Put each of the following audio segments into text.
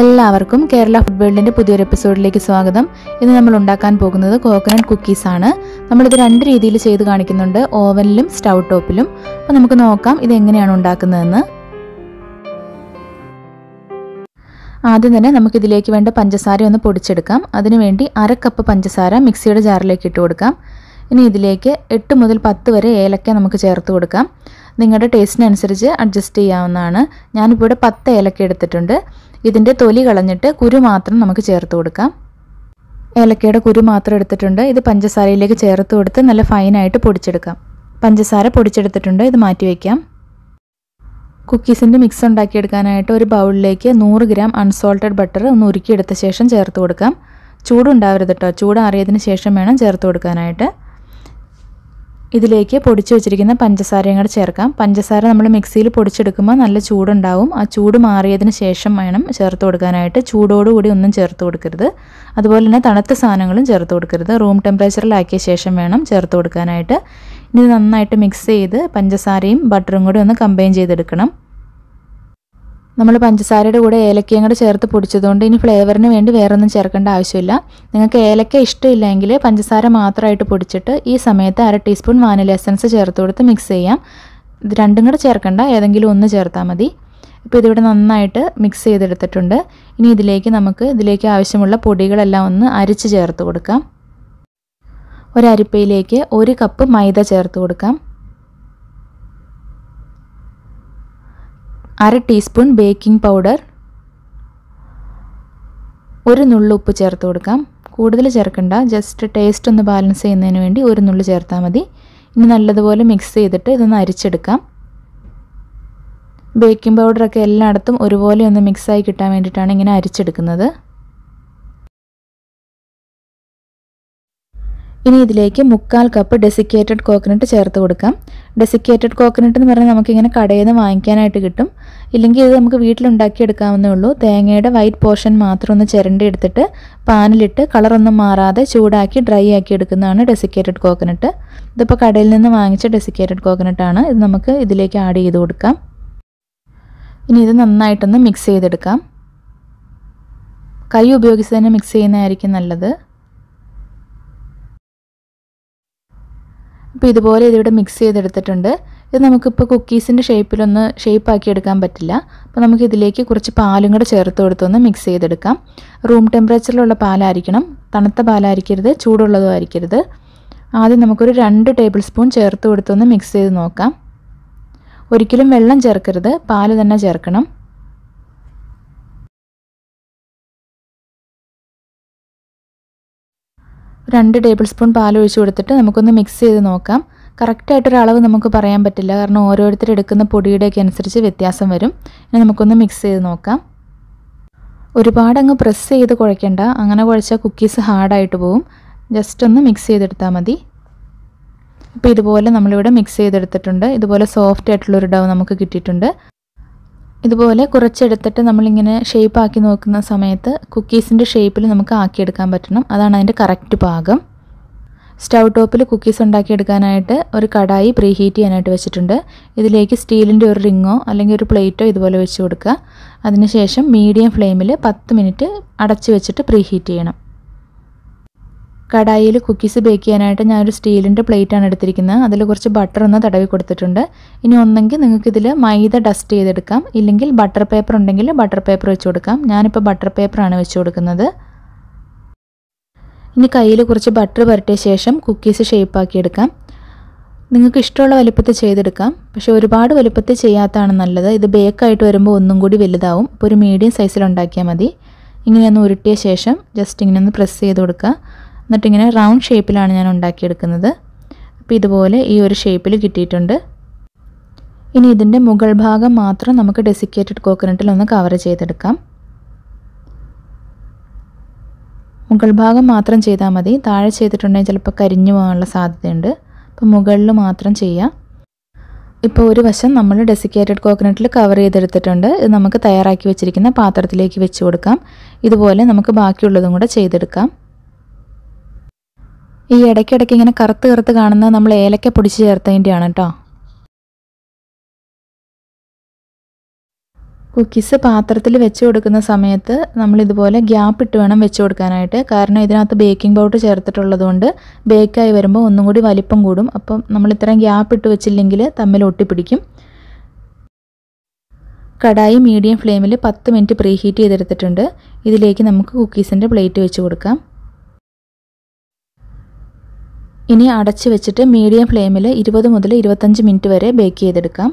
എല്ലാവർക്കും കേരള ഫുഡ് വേൾഡിന്റെ പുതിയൊരു എപ്പിസോഡിലേക്ക് സ്വാഗതം. ഇന്ന് നമ്മൾ ഉണ്ടാക്കാൻ പോകുന്നത് കോക്കനട്ട് കുക്കീസ് ആണ്. നമ്മളിത് രണ്ട് രീതിയിൽ ചെയ്ത് കാണിക്കുന്നുണ്ട്, ഓവനിലും സ്റ്റൗ ടോപ്പിലും. അപ്പോൾ നമുക്ക് നോക്കാം ഇത് എങ്ങനെയാണ് ഉണ്ടാക്കുന്നതെന്ന്. ആദ്യം തന്നെ നമുക്ക് ഇതിലേക്ക് വേണ്ട പഞ്ചസാര ഒന്ന് പൊടിച്ചെടുക്കാം. അതിനുവേണ്ടി 1/2 കപ്പ് പഞ്ചസാര മിക്സിയുടെ ജാറിലേക്ക് ഇട്ട് കൊടുക്കാം. ഇനി ഇതിലേക്ക് 8 മുതൽ 10 വരെ ഏലക്ക നമുക്ക് ചേർത്ത് കൊടുക്കാം. നിങ്ങളുടെ ടേസ്റ്റിനനുസരിച്ച് അഡ്ജസ്റ്റ് ചെയ്യാവുന്നതാണ്. ഞാനിപ്പോൾ ഇവിടെ 10 ഏലക്ക എടുത്തിട്ടുണ്ട്. ഇതിൻ്റെ തൊലി കളഞ്ഞിട്ട് കുരു മാത്രം നമുക്ക് ചേർത്ത് കൊടുക്കാം. ഏലക്കയുടെ കുരു മാത്രം എടുത്തിട്ടുണ്ട്. ഇത് പഞ്ചസാരയിലേക്ക് ചേർത്ത് കൊടുത്ത് നല്ല ഫൈനായിട്ട് പൊടിച്ചെടുക്കാം. പഞ്ചസാര പൊടിച്ചെടുത്തിട്ടുണ്ട്, ഇത് മാറ്റി വയ്ക്കാം. കുക്കീസിൻ്റെ മിക്സ് ഉണ്ടാക്കിയെടുക്കാനായിട്ട് ഒരു ബൗളിലേക്ക് 100 ഗ്രാം അൺസോൾട്ടഡ് ബട്ടർ ഒന്ന് ഉരുക്കിയെടുത്ത ശേഷം ചേർത്ത് കൊടുക്കാം. ചൂടുണ്ടാവരുത് കേട്ടോ, ചൂടാറിയതിന് ശേഷം വേണം ചേർത്ത് കൊടുക്കാനായിട്ട്. ഇതിലേക്ക് പൊടിച്ചു വെച്ചിരിക്കുന്ന പഞ്ചസാരയും കൂടെ ചേർക്കാം. പഞ്ചസാര നമ്മൾ മിക്സിയിൽ പൊടിച്ചെടുക്കുമ്പോൾ നല്ല ചൂടുണ്ടാവും. ആ ചൂട് മാറിയതിന് ശേഷം വേണം ചേർത്ത് കൊടുക്കാനായിട്ട്. ചൂടോടുകൂടി ഒന്നും ചേർത്ത് കൊടുക്കരുത്. അതുപോലെ തന്നെ തണുത്ത സാധനങ്ങളും ചേർത്ത് കൊടുക്കരുത്. റൂം ടെമ്പറേച്ചറിലാക്കിയ ശേഷം വേണം ചേർത്ത് കൊടുക്കാനായിട്ട്. ഇനി നന്നായിട്ട് മിക്സ് ചെയ്ത് പഞ്ചസാരയും ബട്ടറും കൂടി ഒന്ന് കമ്പൈൻ ചെയ്തെടുക്കണം. നമ്മൾ പഞ്ചസാരയുടെ കൂടെ ഏലക്കയും കൂടെ ചേർത്ത് പൊടിച്ചതുകൊണ്ട് ഇനി ഫ്ലേവറിന് വേണ്ടി വേറൊന്നും ചേർക്കേണ്ട ആവശ്യമില്ല. നിങ്ങൾക്ക് ഏലക്ക ഇഷ്ടമില്ലെങ്കിൽ പഞ്ചസാര മാത്രമായിട്ട് പൊടിച്ചിട്ട് ഈ സമയത്ത് 1/2 ടീസ്പൂൺ വാനില എസൻസ് ചേർത്ത് കൊടുത്ത് മിക്സ് ചെയ്യാം. ഇത് രണ്ടും കൂടെ ചേർക്കണ്ട, ഏതെങ്കിലും ഒന്ന് ചേർത്താൽ മതി. ഇപ്പോൾ ഇതിവിടെ നന്നായിട്ട് മിക്സ് ചെയ്തെടുത്തിട്ടുണ്ട്. ഇനി ഇതിലേക്ക് ആവശ്യമുള്ള പൊടികളെല്ലാം ഒന്ന് അരിച്ച് ചേർത്ത് കൊടുക്കാം. ഒരു അരിപ്പയിലേക്ക് 1 കപ്പ് മൈദ ചേർത്ത് കൊടുക്കാം. 1/2 ടീസ്പൂൺ ബേക്കിംഗ് പൗഡർ, 1 നുള്ള് ഉപ്പ് ചേർത്ത് കൊടുക്കാം. കൂടുതൽ ചേർക്കണ്ട, ജസ്റ്റ് ടേസ്റ്റ് ഒന്ന് ബാലൻസ് ചെയ്യുന്നതിന് വേണ്ടി 1 നുള്ള് ചേർത്താൽ മതി. ഇനി നല്ലതുപോലെ മിക്സ് ചെയ്തിട്ട് ഇതൊന്ന് അരിച്ചെടുക്കാം. ബേക്കിംഗ് പൗഡറൊക്കെ എല്ലായിടത്തും ഒരുപോലെ ഒന്ന് മിക്സായി കിട്ടാൻ വേണ്ടിയിട്ടാണ് ഇങ്ങനെ അരിച്ചെടുക്കുന്നത്. ഇനി ഇതിലേക്ക് 1/4 കപ്പ് ഡെസിക്കേറ്റഡ് കോക്കനട്ട് ചേർത്ത് കൊടുക്കാം. ഡെസിക്കേറ്റഡ് കോക്കനട്ട് എന്ന് പറഞ്ഞാൽ നമുക്കിങ്ങനെ കടയിൽ നിന്ന് വാങ്ങിക്കാനായിട്ട് കിട്ടും. ഇല്ലെങ്കിൽ ഇത് നമുക്ക് വീട്ടിലുണ്ടാക്കിയെടുക്കാവുന്നേ ഉള്ളൂ. തേങ്ങയുടെ വൈറ്റ് പോർഷൻ മാത്രം ഒന്ന് ചിരണ്ടി എടുത്തിട്ട് പാനിലിട്ട് കളറൊന്നും മാറാതെ ചൂടാക്കി ഡ്രൈ ആക്കി എടുക്കുന്നതാണ് ഡെസിക്കേറ്റഡ് കോക്കനട്ട്. ഇതിപ്പോൾ കടയിൽ നിന്ന് വാങ്ങിച്ച ഡെസിക്കേറ്റഡ് കോക്കനട്ടാണ്. ഇത് നമുക്ക് ഇതിലേക്ക് ആഡ് ചെയ്ത് കൊടുക്കാം. ഇനി ഇത് നന്നായിട്ടൊന്ന് മിക്സ് ചെയ്തെടുക്കാം. കൈ ഉപയോഗിച്ച് തന്നെ മിക്സ് ചെയ്യുന്നതായിരിക്കും നല്ലത്. അപ്പോൾ ഇതുപോലെ ഇതിവിടെ മിക്സ് ചെയ്തെടുത്തിട്ടുണ്ട്. ഇത് നമുക്കിപ്പോൾ കുക്കീസിൻ്റെ ഷേപ്പാക്കി എടുക്കാൻ പറ്റില്ല. അപ്പോൾ നമുക്ക് ഇതിലേക്ക് കുറച്ച് പാലും കൂടെ ചേർത്ത് കൊടുത്തൊന്ന് മിക്സ് ചെയ്തെടുക്കാം. റൂം ടെമ്പറേച്ചറിലുള്ള പാലായിരിക്കണം, തണുത്ത പാലായിരിക്കരുത്, ചൂടുള്ളതും ആയിരിക്കരുത്. ആദ്യം നമുക്കൊരു 2 ടേബിൾ സ്പൂൺ ചേർത്ത് കൊടുത്തൊന്ന് മിക്സ് ചെയ്ത് നോക്കാം. ഒരിക്കലും വെള്ളം ചേർക്കരുത്, പാല് തന്നെ ചേർക്കണം. രണ്ട് ടേബിൾ സ്പൂൺ പാൽ ഒഴിച്ച് കൊടുത്തിട്ട് നമുക്കൊന്ന് മിക്സ് ചെയ്ത് നോക്കാം. കറക്റ്റായിട്ടൊരു അളവ് നമുക്ക് പറയാൻ പറ്റില്ല, കാരണം ഓരോരുത്തർ എടുക്കുന്ന പൊടിയുടെയൊക്കെ അനുസരിച്ച് വ്യത്യാസം വരും. ഇനി നമുക്കൊന്ന് മിക്സ് ചെയ്ത് നോക്കാം. ഒരുപാട് അങ്ങ് പ്രസ് ചെയ്ത് കുഴയ്ക്കേണ്ട, അങ്ങനെ കുഴച്ചാൽ കുക്കീസ് ഹാർഡായിട്ട് പോവും. ജസ്റ്റ് ഒന്ന് മിക്സ് ചെയ്തെടുത്താൽ മതി. അപ്പോൾ ഇതുപോലെ നമ്മളിവിടെ മിക്സ് ചെയ്തെടുത്തിട്ടുണ്ട്. ഇതുപോലെ സോഫ്റ്റ് ആയിട്ടുള്ളൊരു ഡവ് നമുക്ക് കിട്ടിയിട്ടുണ്ട്. ഇതുപോലെ കുറച്ചെടുത്തിട്ട് നമ്മളിങ്ങനെ ഷേപ്പാക്കി നോക്കുന്ന സമയത്ത് കുക്കീസിൻ്റെ ഷേപ്പിൽ നമുക്ക് ആക്കിയെടുക്കാൻ പറ്റണം. അതാണ് അതിൻ്റെ കറക്റ്റ് പാകം. സ്റ്റൗ ടോപ്പിൽ കുക്കീസ് ഉണ്ടാക്കിയെടുക്കാനായിട്ട് ഒരു കടായി പ്രീ ഹീറ്റ് ചെയ്യാനായിട്ട് വെച്ചിട്ടുണ്ട്. ഇതിലേക്ക് സ്റ്റീലിൻ്റെ ഒരു റിങ്ങോ അല്ലെങ്കിൽ ഒരു പ്ലേറ്റോ ഇതുപോലെ വെച്ച് കൊടുക്കുക. അതിനുശേഷം മീഡിയം ഫ്ലെയിമിൽ 10 മിനിറ്റ് അടച്ചു വെച്ചിട്ട് പ്രീ ഹീറ്റ് ചെയ്യണം. കടായിൽ കുക്കീസ് ബേക്ക് ചെയ്യാനായിട്ട് ഞാനൊരു സ്റ്റീലിൻ്റെ പ്ലേറ്റാണ് എടുത്തിരിക്കുന്നത്. അതിൽ കുറച്ച് ബട്ടർ ഒന്ന് തടവി കൊടുത്തിട്ടുണ്ട്. ഇനി ഒന്നെങ്കിൽ നിങ്ങൾക്കിതിൽ മൈദ ഡസ്റ്റ് ചെയ്തെടുക്കാം, ഇല്ലെങ്കിൽ ബട്ടർ പേപ്പർ ഉണ്ടെങ്കിൽ ബട്ടർ പേപ്പർ വെച്ച് കൊടുക്കാം. ഞാനിപ്പോൾ ബട്ടർ പേപ്പറാണ് വെച്ച് കൊടുക്കുന്നത്. ഇനി കയ്യിൽ കുറച്ച് ബട്ടർ പുരട്ടിയ ശേഷം കുക്കീസ് ഷേപ്പാക്കിയെടുക്കാം. നിങ്ങൾക്ക് ഇഷ്ടമുള്ള വലുപ്പത്തിൽ ചെയ്തെടുക്കാം, പക്ഷേ ഒരുപാട് വലുപ്പത്തിൽ ചെയ്യാത്തതാണ് നല്ലത്. ഇത് ബേക്കായിട്ട് വരുമ്പോൾ ഒന്നും കൂടി വലുതാവും. അപ്പോൾ ഒരു മീഡിയം സൈസിൽ ഉണ്ടാക്കിയാൽ മതി. ഇങ്ങനെയൊന്ന് ഉരുട്ടിയ ശേഷം ജസ്റ്റ് ഇങ്ങനെ ഒന്ന് പ്രസ് ചെയ്ത് കൊടുക്കുക. എന്നിട്ടിങ്ങനെ റൗണ്ട് ഷേപ്പിലാണ് ഞാൻ ഉണ്ടാക്കിയെടുക്കുന്നത്. അപ്പോൾ ഇതുപോലെ ഈ ഒരു ഷേപ്പിൽ കിട്ടിയിട്ടുണ്ട്. ഇനി ഇതിൻ്റെ മുകൾ ഭാഗം മാത്രം നമുക്ക് ഡെസിക്കേറ്റഡ് കോക്കനട്ടിൽ ഒന്ന് കവർ ചെയ്തെടുക്കാം. മുകൾ ഭാഗം മാത്രം ചെയ്താൽ മതി, താഴെ ചെയ്തിട്ടുണ്ടെങ്കിൽ ചിലപ്പോൾ കരിഞ്ഞു പോകാനുള്ള സാധ്യതയുണ്ട്. അപ്പോൾ മുകളിൽ മാത്രം ചെയ്യാം. ഇപ്പോൾ ഒരു വശം നമ്മൾ ഡെസിക്കേറ്റഡ് കോക്കനട്ടിൽ കവർ ചെയ്തെടുത്തിട്ടുണ്ട്. ഇത് നമുക്ക് തയ്യാറാക്കി വെച്ചിരിക്കുന്ന പാത്രത്തിലേക്ക് വെച്ച് കൊടുക്കാം. ഇതുപോലെ നമുക്ക് ബാക്കിയുള്ളതും കൂടെ ചെയ്തെടുക്കാം. ഈ ഇടയ്ക്കിടയ്ക്ക് ഇങ്ങനെ കറുത്ത് കാണുന്നത് നമ്മൾ ഏലക്ക പൊടിച്ച് ചേർത്തതിൻ്റെയാണ് കേട്ടോ. കുക്കീസ് പാത്രത്തിൽ വെച്ച് കൊടുക്കുന്ന സമയത്ത് നമ്മളിതുപോലെ ഗ്യാപ്പ് ഇട്ട് വേണം വെച്ച് കൊടുക്കാനായിട്ട്. കാരണം ഇതിനകത്ത് ബേക്കിംഗ് പൗഡർ ചേർത്തിട്ടുള്ളതുകൊണ്ട് ബേക്കായി വരുമ്പോൾ ഒന്നും കൂടി വലിപ്പം കൂടും. അപ്പം നമ്മൾ ഇത്രയും ഗ്യാപ്പ് ഇട്ട് വെച്ചില്ലെങ്കിൽ തമ്മിൽ ഒട്ടിപ്പിടിക്കും. കടായി മീഡിയം ഫ്ലെയിമിൽ 10 മിനിറ്റ് പ്രീ ഹീറ്റ് ചെയ്തെടുത്തിട്ടുണ്ട്. ഇതിലേക്ക് നമുക്ക് കുക്കീസിൻ്റെ പ്ലേറ്റ് വെച്ച് കൊടുക്കാം. ഇനി അടച്ച് വെച്ചിട്ട് മീഡിയം ഫ്ലെയിമിൽ 20 മുതൽ 25 മിനിറ്റ് വരെ ബേക്ക് ചെയ്തെടുക്കാം.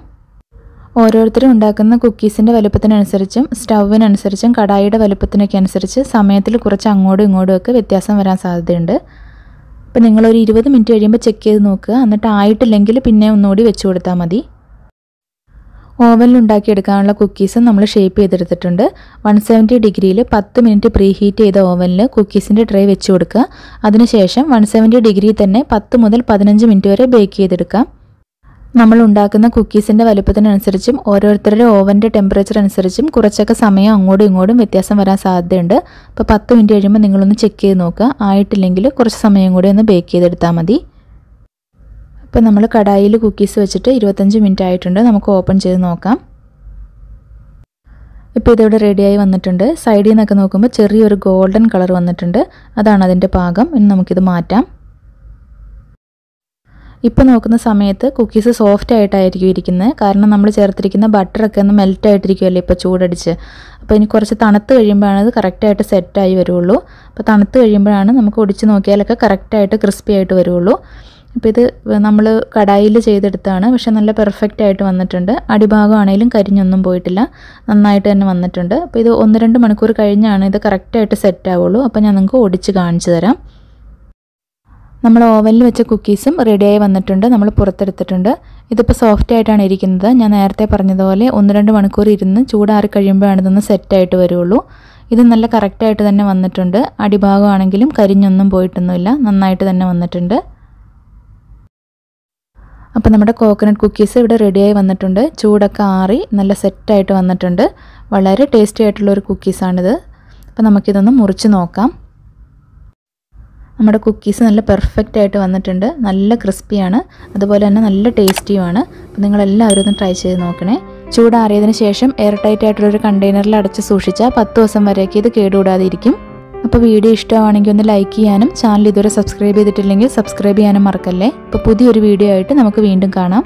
ഓരോരുത്തരും ഉണ്ടാക്കുന്ന കുക്കീസിൻ്റെ വലുപ്പത്തിനനുസരിച്ചും സ്റ്റൗവിനനുസരിച്ചും കടായിയുടെ വലുപ്പത്തിനൊക്കെ അനുസരിച്ച് സമയത്തിൽ കുറച്ച് അങ്ങോട്ടും ഇങ്ങോട്ടും ഒക്കെ വ്യത്യാസം വരാൻ സാധ്യതയുണ്ട്. അപ്പോൾ നിങ്ങളൊരു 20 മിനിറ്റ് കഴിയുമ്പോൾ ചെക്ക് ചെയ്ത് നോക്കുക. എന്നിട്ട് ആയിട്ടില്ലെങ്കിൽ പിന്നെ ഒന്നുകൂടി വെച്ച് കൊടുത്താൽ മതി. ഓവനിൽ ഉണ്ടാക്കിയെടുക്കാനുള്ള കുക്കീസ് നമ്മൾ ഷേപ്പ് ചെയ്തെടുത്തിട്ടുണ്ട്. 170 ഡിഗ്രിയിൽ 10 മിനിറ്റ് പ്രീ ഹീറ്റ് ചെയ്ത ഓവനിൽ കുക്കീസിൻ്റെ ട്രേ വെച്ച് കൊടുക്കുക. അതിനുശേഷം 170 ഡിഗ്രി തന്നെ 10 മുതൽ 15 മിനിറ്റ് വരെ ബേക്ക് ചെയ്തെടുക്കാം. നമ്മൾ ഉണ്ടാക്കുന്ന കുക്കീസിൻ്റെ വലുപ്പത്തിനനുസരിച്ചും ഓരോരുത്തരുടെ ഓവൻ്റെ ടെമ്പറേച്ചർ അനുസരിച്ചും കുറച്ചൊക്കെ സമയം അങ്ങോട്ടും ഇങ്ങോട്ടും വ്യത്യാസം വരാൻ സാധ്യതയുണ്ട്. അപ്പോൾ 10 മിനിറ്റ് കഴിയുമ്പോൾ നിങ്ങളൊന്ന് ചെക്ക് ചെയ്ത് നോക്കുക. ആയിട്ടില്ലെങ്കിൽ കുറച്ച് സമയം കൂടി ഒന്ന് ബേക്ക് ചെയ്തെടുത്താൽ മതി. ഇപ്പോൾ നമ്മൾ കടായിൽ കുക്കീസ് വെച്ചിട്ട് 25 മിനിറ്റ് ആയിട്ടുണ്ട്. നമുക്ക് ഓപ്പൺ ചെയ്ത് നോക്കാം. ഇപ്പോൾ ഇതിവിടെ റെഡിയായി വന്നിട്ടുണ്ട്. സൈഡിൽ നിന്നൊക്കെ നോക്കുമ്പോൾ ചെറിയൊരു ഗോൾഡൻ കളർ വന്നിട്ടുണ്ട്. അതാണ് അതിൻ്റെ പാകം. ഇനി നമുക്കിത് മാറ്റാം. ഇപ്പോൾ നോക്കുന്ന സമയത്ത് കുക്കീസ് സോഫ്റ്റ് ആയിട്ടായിരിക്കും ഇരിക്കുന്നത്. കാരണം നമ്മൾ ചേർത്തിരിക്കുന്ന ബട്ടറൊക്കെ ഒന്ന് മെൽറ്റ് ആയിട്ടിരിക്കുമല്ലോ ഇപ്പോൾ ചൂടടിച്ച്. അപ്പോൾ ഇനി കുറച്ച് തണുത്ത് കഴിയുമ്പോഴാണ് ഇത് കറക്റ്റായിട്ട് സെറ്റായി വരുള്ളൂ. അപ്പോൾ തണുത്ത് കഴിയുമ്പോഴാണ് നമുക്ക് ഒടിച്ച് നോക്കിയാലൊക്കെ കറക്റ്റായിട്ട് ക്രിസ്പി ആയിട്ട് വരുള്ളൂ. അപ്പോൾ ഇത് നമ്മൾ കടായിൽ ചെയ്തെടുത്താണ്. പക്ഷെ നല്ല പെർഫെക്റ്റ് ആയിട്ട് വന്നിട്ടുണ്ട്. അടിഭാഗമാണെങ്കിലും കരിഞ്ഞൊന്നും പോയിട്ടില്ല. നന്നായിട്ട് തന്നെ വന്നിട്ടുണ്ട്. അപ്പോൾ ഇത് 1-2 മണിക്കൂർ കഴിഞ്ഞാണ് ഇത് കറക്റ്റായിട്ട് സെറ്റ് ആവുള്ളൂ. അപ്പോൾ ഞാൻ നിങ്ങൾക്ക് ഒടിച്ച് കാണിച്ചു തരാം. നമ്മൾ ഓവനിൽ വെച്ച കുക്കീസും റെഡിയായി വന്നിട്ടുണ്ട്. നമ്മൾ പുറത്തെടുത്തിട്ടുണ്ട്. ഇതിപ്പോൾ സോഫ്റ്റ് ആയിട്ടാണ് ഇരിക്കുന്നത്. ഞാൻ നേരത്തെ പറഞ്ഞതുപോലെ 1-2 മണിക്കൂർ ഇരുന്ന് ചൂടാറി കഴിയുമ്പോഴാണ് ഇതൊന്ന് സെറ്റായിട്ട് വരുള്ളൂ. ഇത് നല്ല കറക്റ്റായിട്ട് തന്നെ വന്നിട്ടുണ്ട്. അടിഭാഗമാണെങ്കിലും കരിഞ്ഞൊന്നും പോയിട്ടൊന്നുമില്ല. നന്നായിട്ട് തന്നെ വന്നിട്ടുണ്ട്. അപ്പോൾ നമ്മുടെ കോക്കനട്ട് കുക്കീസ് ഇവിടെ റെഡിയായി വന്നിട്ടുണ്ട്. ചൂടൊക്കെ ആറി നല്ല സെറ്റായിട്ട് വന്നിട്ടുണ്ട്. വളരെ ടേസ്റ്റി ആയിട്ടുള്ളൊരു കുക്കീസാണിത്. അപ്പോൾ നമുക്കിതൊന്ന് മുറിച്ച് നോക്കാം. നമ്മുടെ കുക്കീസ് നല്ല പെർഫെക്റ്റ് ആയിട്ട് വന്നിട്ടുണ്ട്. നല്ല ക്രിസ്പിയാണ്, അതുപോലെ തന്നെ നല്ല ടേസ്റ്റിയുമാണ്. അപ്പോൾ നിങ്ങളെല്ലാവരും ഒന്ന് ട്രൈ ചെയ്ത് നോക്കണേ. ചൂടാറിയതിന് ശേഷം എയർ ടൈറ്റ് ആയിട്ടുള്ളൊരു കണ്ടെയ്നറിൽ അടച്ച് സൂക്ഷിച്ചാൽ 10 ദിവസം വരെയൊക്കെ ഇത് കേടുകൂടാതെ ഇരിക്കും. അപ്പോൾ വീഡിയോ ഇഷ്ടമാണെങ്കിൽ ഒന്ന് ലൈക്ക് ചെയ്യാനും ചാനൽ ഇതുവരെ സബ്സ്ക്രൈബ് ചെയ്തിട്ടില്ലെങ്കിൽ സബ്സ്ക്രൈബ് ചെയ്യാനും മറക്കല്ലേ. അപ്പോൾ പുതിയൊരു വീഡിയോ ആയിട്ട് നമുക്ക് വീണ്ടും കാണാം.